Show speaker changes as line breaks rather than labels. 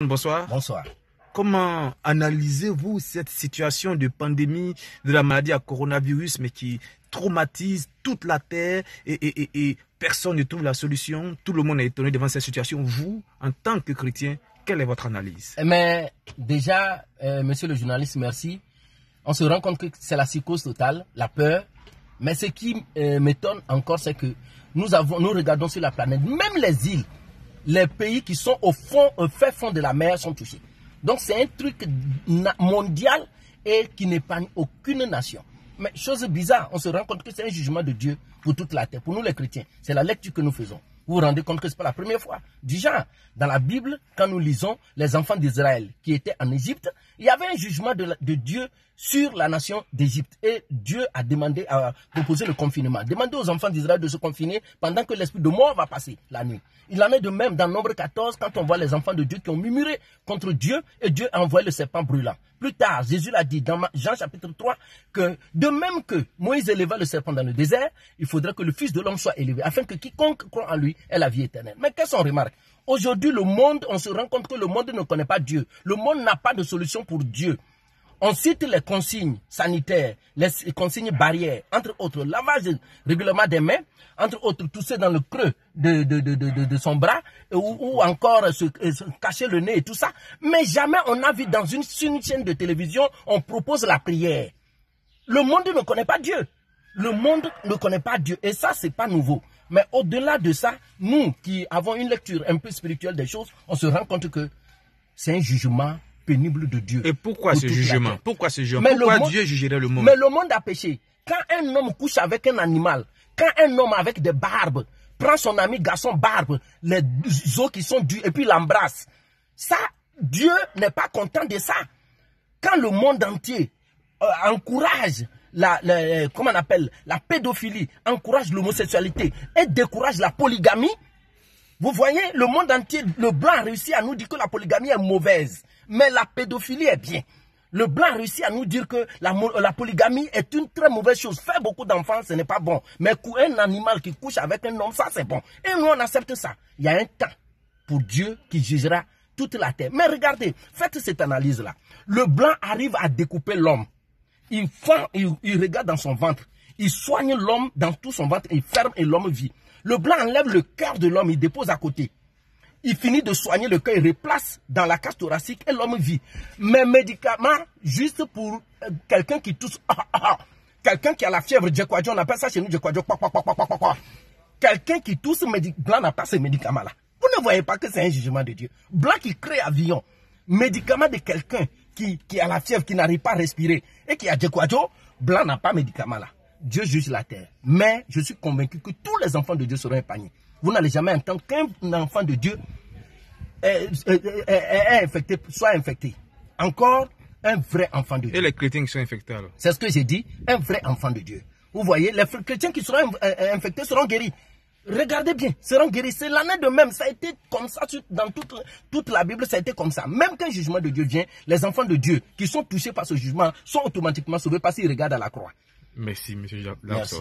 Bonsoir.
Bonsoir.
Comment analysez-vous cette situation de pandémie de la maladie à coronavirus, mais qui traumatise toute la Terre et personne ne trouve la solution? Tout le monde est étonné devant cette situation. Vous, en tant que chrétien, quelle est votre analyse?
Mais déjà, monsieur le journaliste, merci. On se rend compte que c'est la psychose totale, la peur. Mais ce qui m'étonne encore, c'est que nous regardons sur la planète, même les îles, les pays qui sont au fait fond de la mer sont touchés. Donc c'est un truc mondial et qui n'épargne aucune nation. Mais chose bizarre, on se rend compte que c'est un jugement de Dieu pour toute la terre, pour nous les chrétiens. C'est la lecture que nous faisons. Vous vous rendez compte que ce n'est pas la première fois. Du genre, dans la Bible, quand nous lisons les enfants d'Israël qui étaient en Égypte, il y avait un jugement de Dieu sur la nation d'Égypte. Et Dieu a proposé le confinement. Demandez aux enfants d'Israël de se confiner pendant que l'esprit de mort va passer la nuit. Il en est de même dans Nombre 14, quand on voit les enfants de Dieu qui ont murmuré contre Dieu, et Dieu a envoyé le serpent brûlant. Plus tard, Jésus l'a dit dans Jean chapitre 3, que de même que Moïse éleva le serpent dans le désert, il faudrait que le Fils de l'homme soit élevé, afin que quiconque croit en lui ait la vie éternelle. Mais qu'est-ce qu'on remarque? Aujourd'hui, le monde, on se rend compte que le monde ne connaît pas Dieu. Le monde n'a pas de solution pour Dieu. On cite les consignes sanitaires, les consignes barrières, entre autres, lavage régulièrement des mains, entre autres, tousser dans le creux de son bras, ou encore se cacher le nez et tout ça. Mais jamais on a vu dans une chaîne de télévision, on propose la prière. Le monde ne connaît pas Dieu. Le monde ne connaît pas Dieu. Et ça, c'est pas nouveau. Mais au-delà de ça, nous qui avons une lecture un peu spirituelle des choses, on se rend compte que c'est un jugement pénible de Dieu.
Et pourquoi ce jugement? Pourquoi ce jugement? Pourquoi Dieu jugerait le monde?
Mais le monde a péché. Quand un homme couche avec un animal, quand un homme avec des barbes prend son ami garçon barbe, les os qui sont dus et puis l'embrasse, ça, Dieu n'est pas content de ça. Quand le monde entier encourage comment on appelle, la pédophilie, encourage l'homosexualité et décourage la polygamie, vous voyez, le monde entier, le blanc a réussi à nous dire que la polygamie est mauvaise, mais la pédophilie est bien. Le blanc a réussi à nous dire que la polygamie est une très mauvaise chose. Faire beaucoup d'enfants, ce n'est pas bon. Mais un animal qui couche avec un homme, ça c'est bon. Et nous, on accepte ça. Il y a un temps pour Dieu qui jugera toute la terre. Mais regardez, faites cette analyse-là. Le blanc arrive à découper l'homme. Il regarde dans son ventre. Il soigne l'homme dans tout son ventre. Il ferme et l'homme vit. Le blanc enlève le cœur de l'homme, il dépose à côté. Il finit de soigner le cœur, il replace dans la cage thoracique et l'homme vit. Mais médicaments, juste pour quelqu'un qui tousse, quelqu'un qui a la fièvre, on appelle ça chez nous, quelqu'un qui tousse, blanc n'a pas ces médicaments-là. Vous ne voyez pas que c'est un jugement de Dieu. Blanc qui crée avion, médicament de quelqu'un qui a la fièvre, qui n'arrive pas à respirer et qui a blanc n'a pas médicament là. Dieu juge la terre. Mais je suis convaincu que tous les enfants de Dieu seront épargnés. Vous n'allez jamais entendre qu'un enfant de Dieu soit infecté. Encore un vrai enfant de Dieu.
Et les chrétiens qui sont infectés alors?
C'est ce que j'ai dit, un vrai enfant de Dieu. Vous voyez, les chrétiens qui seront infectés seront guéris. Regardez bien, seront guéris. C'est l'année de même. Ça a été comme ça dans toute la Bible, ça a été comme ça. Même qu'un jugement de Dieu vient, les enfants de Dieu qui sont touchés par ce jugement sont automatiquement sauvés parce qu'ils regardent à la croix.
Merci, monsieur Jacques.
Merci.